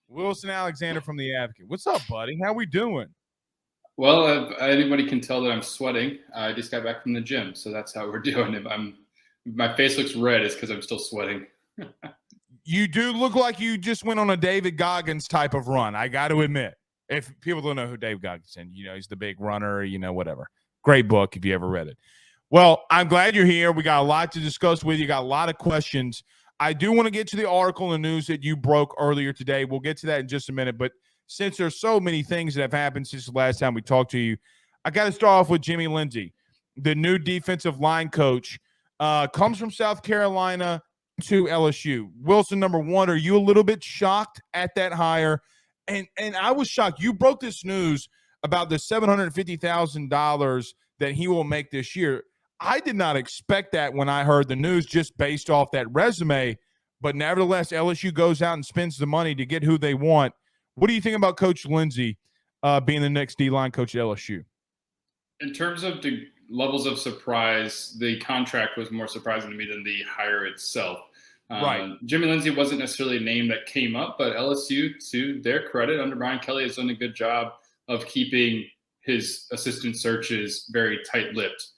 Wilson Alexander from The Advocate. What's up, buddy? How we doing? Well, if anybody can tell that I'm sweating. I just got back from the gym, so that's how we're doing. If my face looks red, it's because I'm still sweating. You do look like you just went on a David Goggins type of run. I got to admit. If people don't know who Dave Goggins is, he's the big runner, whatever. Great book if you ever read it. Well, I'm glad you're here. We got a lot to discuss with you. Got a lot of questions. I do want to get to the article and the news that you broke earlier today. We'll get to that in just a minute. But since there's so many things that have happened since the last time we talked to you, I got to start off with Jimmy Lindsay, the new defensive line coach. Comes from South Carolina to LSU. Wilson, number one, are you a little bit shocked at that hire? And I was shocked. You broke this news about the $750,000 that he will make this year. I did not expect that when I heard the news just based off that resume. But nevertheless, LSU goes out and spends the money to get who they want. What do you think about Coach Lindsay being the next D-line coach at LSU? In terms of the levels of surprise, the contract was more surprising to me than the hire itself. Right. Jimmy Lindsay wasn't necessarily a name that came up, but LSU, to their credit, under Brian Kelly, has done a good job of keeping his assistant searches very tight-lipped.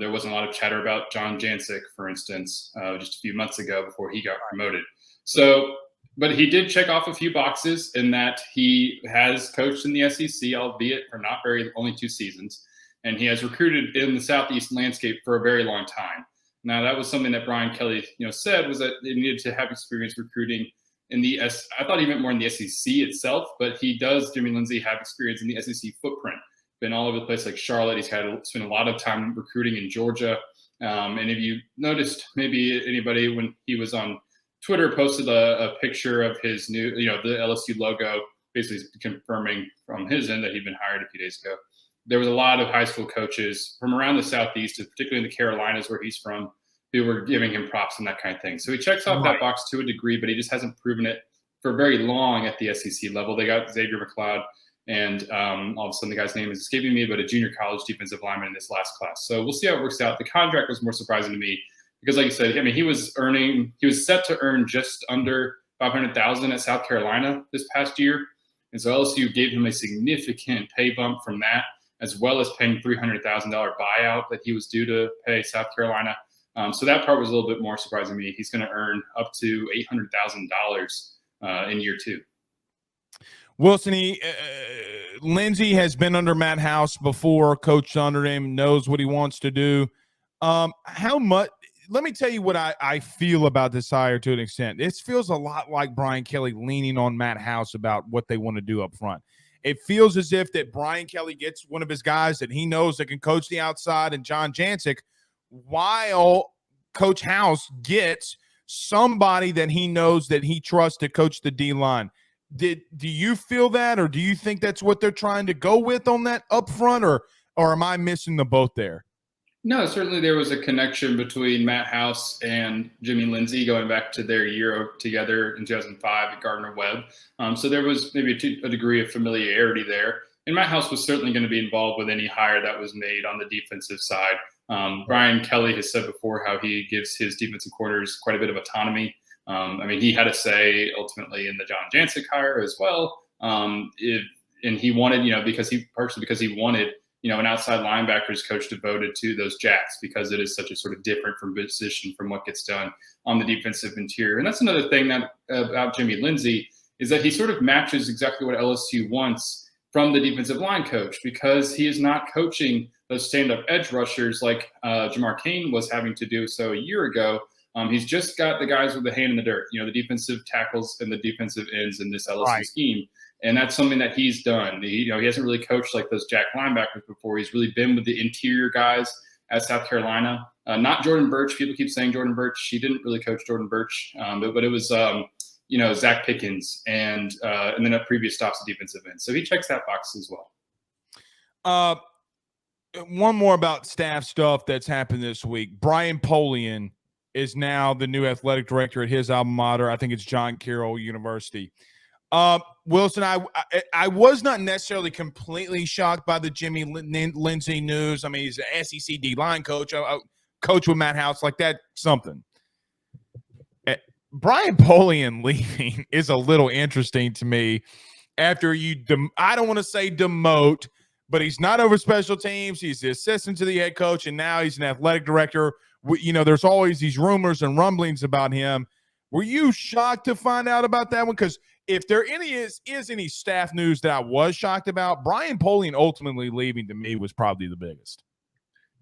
There wasn't a lot of chatter about John Jancic, for instance, just a few months ago before he got promoted. But he did check off a few boxes in that he has coached in the SEC, albeit for only 2 seasons, and he has recruited in the Southeast landscape for a very long time. Now, that was something that Brian Kelly, said was that they needed to have experience recruiting in the I thought he meant more in the SEC itself, but Jimmy Lindsay, have experience in the SEC footprint. Been all over the place, like Charlotte. He's spent a lot of time recruiting in Georgia. And if you noticed, maybe anybody when he was on Twitter posted a picture of his new, the LSU logo, basically confirming from his end that he'd been hired a few days ago. There was a lot of high school coaches from around the Southeast, particularly in the Carolinas where he's from, who were giving him props and that kind of thing. So he checks off that box to a degree, but he just hasn't proven it for very long at the SEC level. They got Xavier McLeod, and all of a sudden the guy's name is escaping me, but a junior college defensive lineman in this last class. So we'll see how it works out. The contract was more surprising to me because, like you said, he was set to earn just under $500,000 at South Carolina this past year. And so LSU gave him a significant pay bump from that, as well as paying $300,000 buyout that he was due to pay South Carolina. So that part was a little bit more surprising to me. He's going to earn up to $800,000 in year 2. Wilson, Lindsay has been under Matt House before, coached under him, knows what he wants to do. How much? Let me tell you what I feel about this hire to an extent. This feels a lot like Brian Kelly leaning on Matt House about what they want to do up front. It feels as if that Brian Kelly gets one of his guys that he knows that can coach the outside and John Jancic, while Coach House gets somebody that he knows that he trusts to coach the D-line. Do you feel that, or do you think that's what they're trying to go with on that up front, or am I missing the boat there? No, certainly there was a connection between Matt House and Jimmy Lindsay going back to their year together in 2005 at Gardner-Webb. So there was maybe a degree of familiarity there. And Matt House was certainly going to be involved with any hire that was made on the defensive side. Brian Kelly has said before how he gives his defensive coordinators quite a bit of autonomy. He had a say ultimately in the John Jancic hire as well. And he wanted, because he wanted, an outside linebackers coach devoted to those jacks, because it is such a sort of different from position from what gets done on the defensive interior. And that's another thing that about Jimmy Lindsay is that he sort of matches exactly what LSU wants from the defensive line coach, because he is not coaching those stand-up edge rushers like Jamar Cain was having to do so a year ago. He's just got the guys with the hand in the dirt, the defensive tackles and the defensive ends in this LSU scheme. And that's something that he's done. He hasn't really coached like those jack linebackers before. He's really been with the interior guys at South Carolina. Not Jordan Birch. People keep saying Jordan Birch. He didn't really coach Jordan Birch, but it was Zach Pickens and then at previous stops at defensive end. So he checks that box as well. One more about staff stuff that's happened this week. Brian Polian is now the new athletic director at his alma mater. I think it's John Carroll University. Wilson, I was not necessarily completely shocked by the Jimmy Lindsay news. I mean, he's an SEC D-line coach, coach with Matt House, like that, something. Brian Polian leaving is a little interesting to me. After you, I don't want to say demote, but he's not over special teams. He's the assistant to the head coach, and now he's an athletic director. There's always these rumors and rumblings about him. Were you shocked to find out about that one? Because if there is any staff news that I was shocked about, Brian Polian ultimately leaving to me was probably the biggest.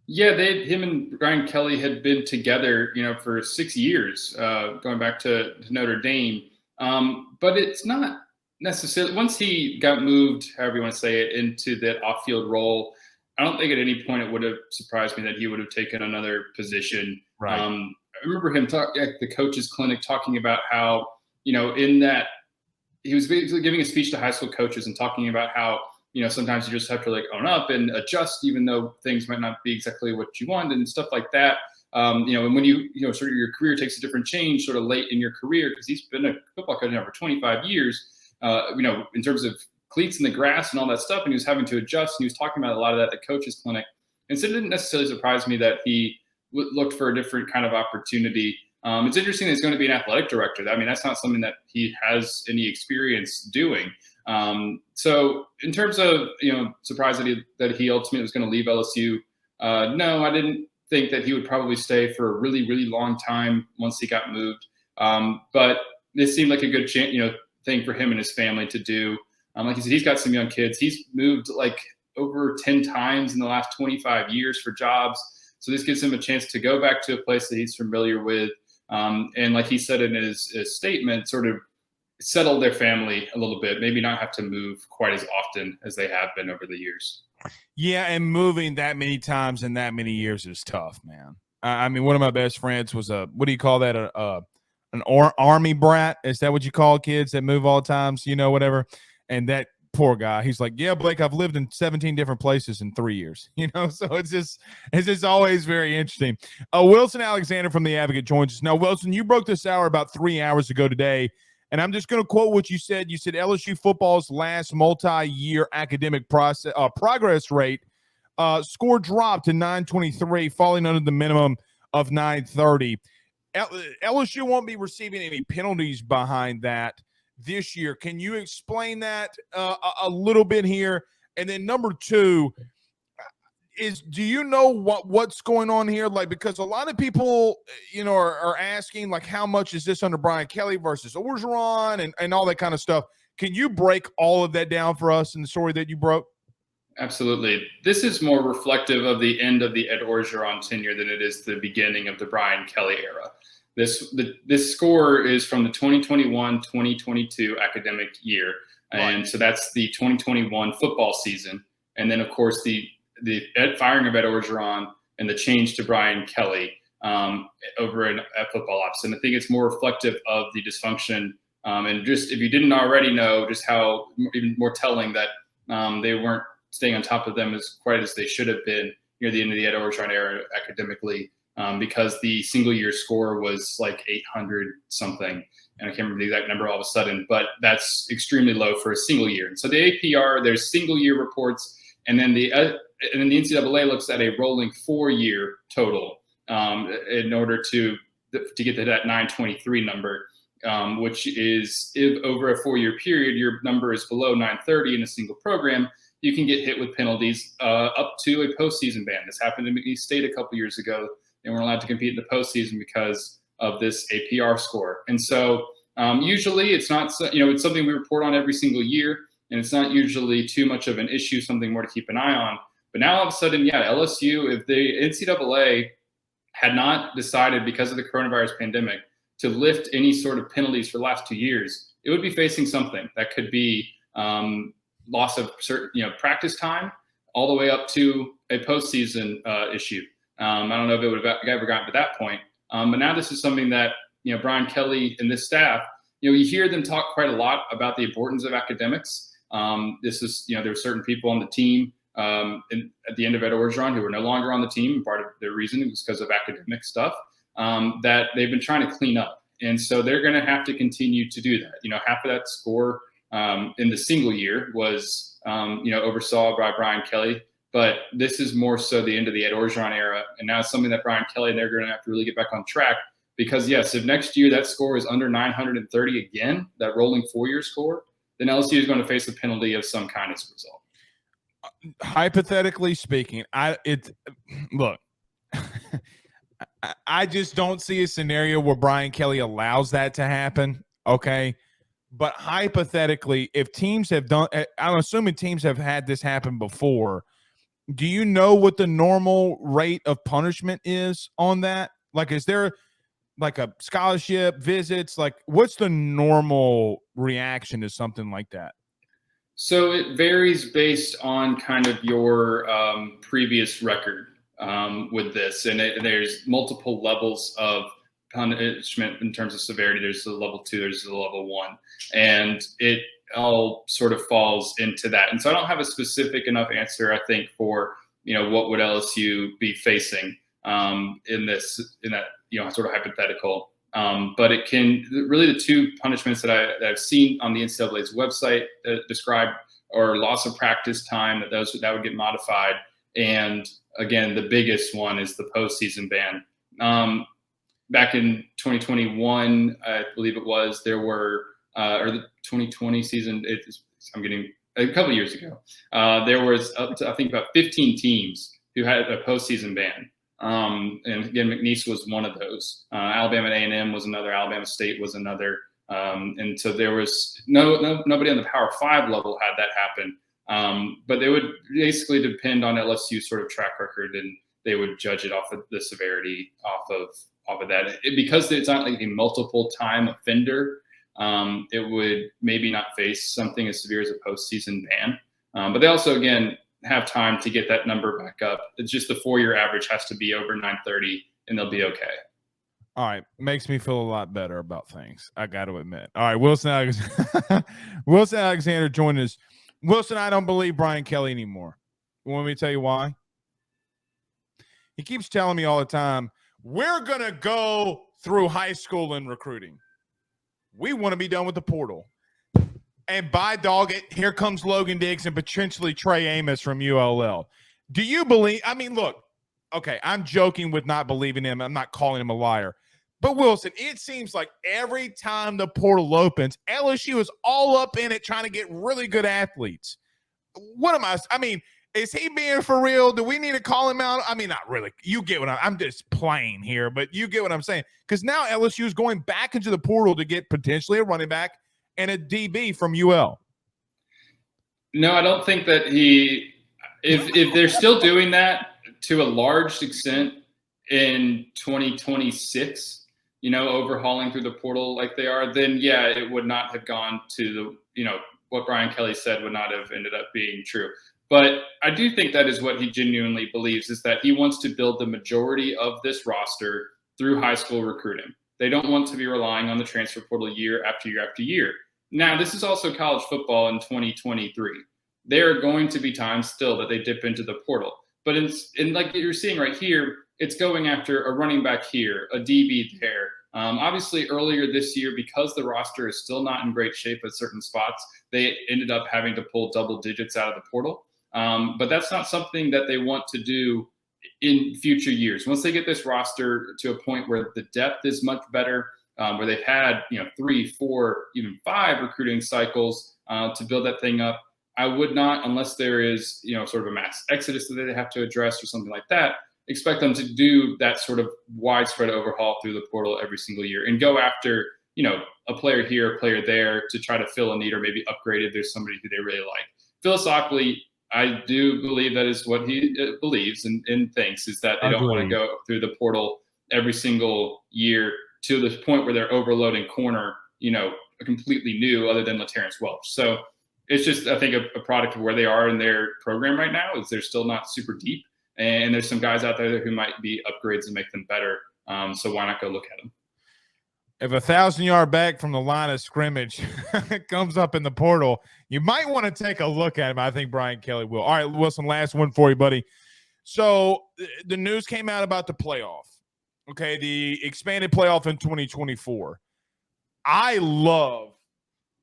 Yeah, him and Brian Kelly had been together, for 6 years, going back to Notre Dame. But it's not necessarily, once he got moved, however you want to say it, into that off-field role, I don't think at any point it would have surprised me that he would have taken another position. Right. I remember him at the coaches clinic talking about how, in that he was basically giving a speech to high school coaches and talking about how, sometimes you just have to like own up and adjust, even though things might not be exactly what you want and stuff like that. And when you sort of your career takes a different change sort of late in your career, because he's been a football coach now for 25 years, in terms of cleats in the grass and all that stuff. And he was having to adjust, and he was talking about a lot of that at the coaches clinic. And so it didn't necessarily surprise me that he looked for a different kind of opportunity. It's interesting that he's going to be an athletic director. I mean, that's not something that he has any experience doing. So in terms of, surprise that he ultimately was going to leave LSU, no, I didn't think that he would probably stay for a really, really long time once he got moved. But this seemed like a good thing for him and his family to do. Like you said, he's got some young kids. He's moved like over 10 times in the last 25 years for jobs. So this gives him a chance to go back to a place that he's familiar with. And like he said in his statement, sort of settle their family a little bit, maybe not have to move quite as often as they have been over the years. Yeah, and moving that many times in that many years is tough, man. I mean, one of my best friends was what do you call that? An army brat? Is that what you call kids that move all the times, whatever? And that poor guy, he's like, yeah, Blake, I've lived in 17 different places in 3 years, so it's just always very interesting. Wilson Alexander from The Advocate joins us. Now, Wilson, you broke this hour about 3 hours ago today, and I'm just going to quote what you said. You said LSU football's last multi-year academic progress rate score dropped to 923, falling under the minimum of 930. LSU won't be receiving any penalties behind that this year. Can you explain that a little bit here? And then number two is, do you know what's going on here? Like, because a lot of people, are asking, like, how much is this under Brian Kelly versus Orgeron and all that kind of stuff. Can you break all of that down for us in the story that you broke? Absolutely. This is more reflective of the end of the Ed Orgeron tenure than it is the beginning of the Brian Kelly era. This score is from the 2021-2022 academic year. And so that's the 2021 football season. And then, of course, the firing of Ed Orgeron and the change to Brian Kelly over at football ops. And I think it's more reflective of the dysfunction. And just, if you didn't already know, just how even more telling that they weren't staying on top of them quite as they should have been near the end of the Ed Orgeron era academically. Because the single year score was like 800 something. And I can't remember the exact number all of a sudden, but that's extremely low for a single year. And so the APR, there's single year reports, and then the NCAA looks at a rolling 4-year total in order to get to that 923 number, which is, if over a 4-year period, your number is below 930 in a single program, you can get hit with penalties up to a postseason ban. This happened in McNeese State a couple years ago. They weren't allowed to compete in the postseason because of this APR score. And so usually it's not, it's something we report on every single year, and it's not usually too much of an issue, something more to keep an eye on. But now all of a sudden, LSU, if the NCAA had not decided, because of the coronavirus pandemic, to lift any sort of penalties for the last 2 years, it would be facing something that could be loss of certain, practice time, all the way up to a postseason issue. I don't know if it would have ever gotten to that point. But now this is something that, Brian Kelly and this staff, you hear them talk quite a lot about the importance of academics. This is, there were certain people on the team at the end of Ed Orgeron who were no longer on the team. Part of their reason was because of academic stuff that they've been trying to clean up. And so they're going to have to continue to do that. Half of that score in the single year was, oversaw by Brian Kelly. But this is more so the end of the Ed Orgeron era. And now it's something that Brian Kelly and they're going to have to really get back on track Because yes, if next year that score is under 930 again, that rolling 4-year score, then LSU is going to face a penalty of some kind as a result. Hypothetically speaking, look, I just don't see a scenario where Brian Kelly allows that to happen. Okay. But hypothetically, if teams have done, I'm assuming teams have had this happen before. Do you know what the normal rate of punishment is on that? Like, is there like a scholarship, visits? Like, what's the normal reaction to something like that? So it varies based on kind of your previous record with this, and there's multiple levels of punishment in terms of severity. There's a level 2, there's a level 1, and it all sort of falls into that. And so I don't have a specific enough answer, I think, for what would LSU be facing in that sort of hypothetical. But it can really, the two punishments that I've seen on the NCAA's website described are loss of practice time, that would get modified. And again, the biggest one is the postseason ban. Back in 2021, I believe it was, there were, or the 2020 season, I'm getting a couple of years ago, there was up to, I think, about 15 teams who had a postseason ban. And again, McNeese was one of those. Alabama A&M was another. Alabama State was another. And so there was nobody on the Power 5 level had that happen. But they would basically depend on LSU's sort of track record, and they would judge it off of the severity off of that. Because it's not like a multiple time offender, it would maybe not face something as severe as a postseason ban. But they also, again, have time to get that number back up. It's just the 4-year average has to be over 930, and they'll be okay. All right. Makes me feel a lot better about things, I got to admit. All right. Wilson Alexander joined us. Wilson, I don't believe Brian Kelly anymore. You want me to tell you why? He keeps telling me all the time, we're going to go through high school and recruiting. We want to be done with the portal. And by dog it, here comes Logan Diggs and potentially Trey Amos from ULL. Do you believe? I mean, look, okay, I'm joking with not believing him. I'm not calling him a liar. But Wilson, it seems like every time the portal opens, LSU is all up in it trying to get really good athletes. I mean, is he being for real? Do we need to call him out? I mean, not really. You get what I'm just playing here, but you get what I'm saying. Because now LSU is going back into the portal to get potentially a running back and a DB from UL. No, I don't think that if they're still doing that to a large extent in 2026, overhauling through the portal like they are, then yeah, it would not have gone to what Brian Kelly said would not have ended up being true. But I do think that is what he genuinely believes, is that he wants to build the majority of this roster through high school recruiting. They don't want to be relying on the transfer portal year after year after year. Now, this is also college football in 2023. There are going to be times still that they dip into the portal. But in like you're seeing right here, it's going after a running back here, a DB there. Obviously, earlier this year, because the roster is still not in great shape at certain spots, they ended up having to pull double digits out of the portal. But that's not something that they want to do in future years. Once they get this roster to a point where the depth is much better, where they've had 3, 4, even 5 recruiting cycles to build that thing up, I would not, unless there is sort of a mass exodus that they have to address or something like that, expect them to do that sort of widespread overhaul through the portal every single year and go after a player here, a player there to try to fill a need or maybe upgrade if there's somebody who they really like. Philosophically, I do believe that is what he believes and thinks, is that they don't want to go through the portal every single year to the point where they're overloading corner, completely new other than LaTerrence Welch. So it's just, I think, a product of where they are in their program right now is they're still not super deep. And there's some guys out there who might be upgrades and make them better. So why not go look at them? If 1,000-yard back from the line of scrimmage comes up in the portal, you might want to take a look at him. I think Brian Kelly will. All right, Wilson, last one for you, buddy. So the news came out about the playoff. Okay, the expanded playoff in 2024. I love,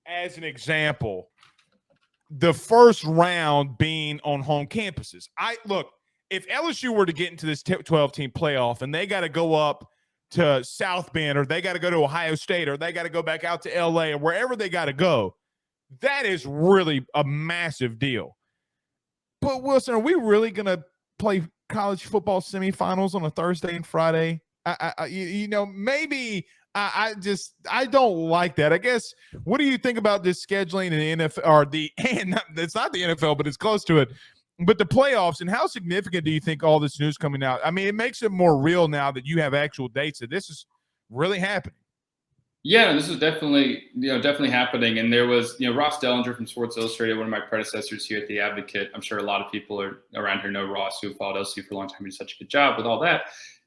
as an example, the first round being on home campuses. If LSU were to get into this 12-team playoff and they got to go up to South Bend, or they got to go to Ohio State, or they got to go back out to LA, or wherever they got to go. That is really a massive deal. But Wilson, are we really going to play college football semifinals on a Thursday and Friday? Maybe I don't like that. I guess. What do you think about this scheduling and the NFL, or it's not the NFL, but it's close to it. But the playoffs, and how significant do you think all this news coming out? I mean, it makes it more real now that you have actual dates that this is really happening. Yeah, this is definitely happening. And there was, Ross Dellinger from Sports Illustrated, one of my predecessors here at The Advocate. I'm sure a lot of people around here know Ross, who followed LSU for a long time. He did such a good job with all that.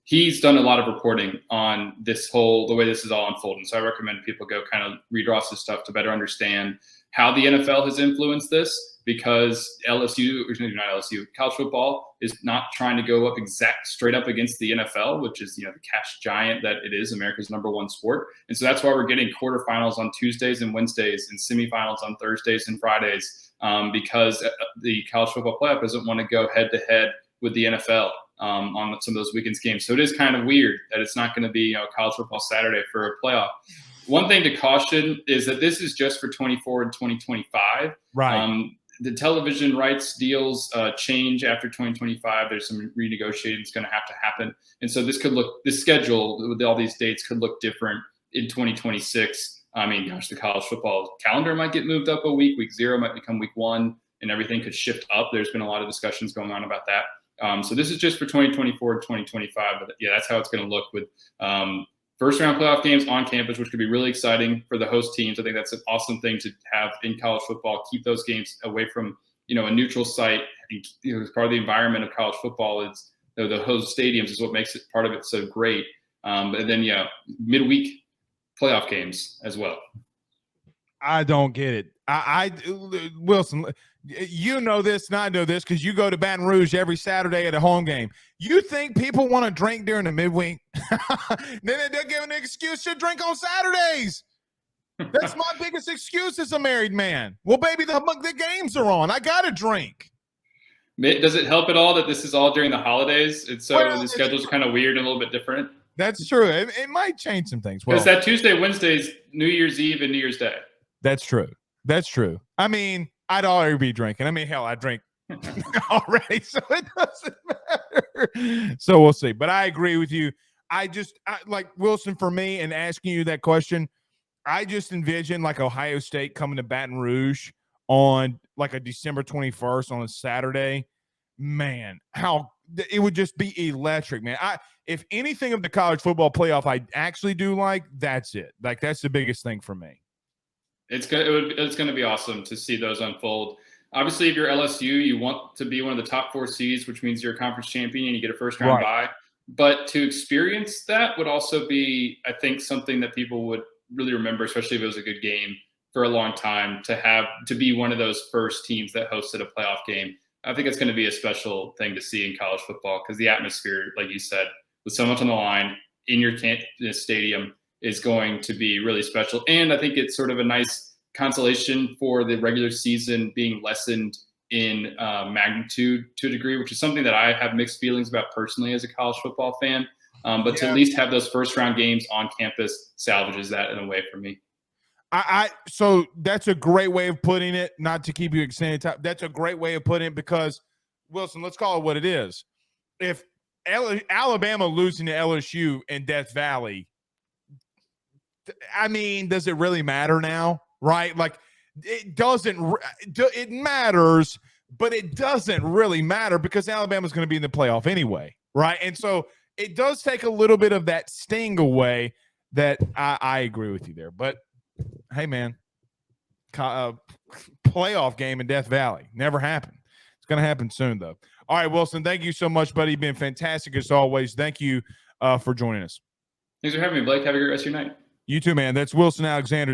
He's done a lot of reporting on the way this is all unfolding. So I recommend people go kind of read Ross's stuff to better understand how the NFL has influenced this, because college football is not trying to go up straight up against the NFL, which is, the cash giant that it is, America's #1 sport. And so that's why we're getting quarterfinals on Tuesdays and Wednesdays and semifinals on Thursdays and Fridays, because the college football playoff doesn't want to go head to head with the NFL on some of those weekends games. So it is kind of weird that it's not going to be, college football Saturday for a playoff. One thing to caution is that this is just for 24 and 2025. Right. The television rights deals change after 2025. There's some renegotiating that's going to have to happen. And so this schedule with all these dates could look different in 2026. I mean, gosh, the college football calendar might get moved up a week. Week 0 might become week 1, and everything could shift up. There's been a lot of discussions going on about that. So this is just for 2024 and 2025. But yeah, that's how it's going to look with first round playoff games on campus, which could be really exciting for the host teams. I think that's an awesome thing to have in college football. Keep those games away from, a neutral site. As part of the environment of college football is the host stadiums is what makes it part of it so great. And then, midweek playoff games as well. I don't get it. Wilson, you know this, and I know this because you go to Baton Rouge every Saturday at a home game. You think people want to drink during the midweek? Then they'll give an excuse to drink on Saturdays. That's my biggest excuse as a married man. Well, baby, the games are on. I got to drink. Does it help at all that this is all during the holidays? And so the schedules are kind of weird and a little bit different. That's true. It might change some things. Because that Tuesday, Wednesday is New Year's Eve and New Year's Day. That's true. That's true. I mean, I'd already be drinking. I mean, hell, I drink already, so it doesn't matter. So we'll see. But I agree with you. Like Wilson, for me, and asking you that question, I just envision like Ohio State coming to Baton Rouge on like a December 21st on a Saturday. Man, how it would just be electric, man. If anything of the college football playoff I actually do like, that's it. Like, that's the biggest thing for me. It's going to be awesome to see those unfold. Obviously, if you're LSU, you want to be one of the top 4 seeds, which means you're a conference champion and you get a first round bye. But to experience that would also be, I think, something that people would really remember, especially if it was a good game for a long time, to be one of those first teams that hosted a playoff game. I think it's going to be a special thing to see in college football, because the atmosphere, like you said, with so much on the line in your stadium, is going to be really special. And I think it's sort of a nice consolation for the regular season being lessened in magnitude to a degree, which is something that I have mixed feelings about personally as a college football fan. But to at least have those first round games on campus salvages that in a way for me. So that's a great way of putting it, not to keep you extended time. That's a great way of putting it, because, Wilson, let's call it what it is. If Alabama losing to LSU in Death Valley, I mean, does it really matter now? Right? Like, it doesn't. It matters, but it doesn't really matter because Alabama's going to be in the playoff anyway, right? And so it does take a little bit of that sting away. That I agree with you there. But hey, man, playoff game in Death Valley never happened. It's going to happen soon, though. All right, Wilson, thank you so much, buddy. You've been fantastic as always. Thank you for joining us. Thanks for having me, Blake. Have a great rest of your night. You too, man. That's Wilson Alexander.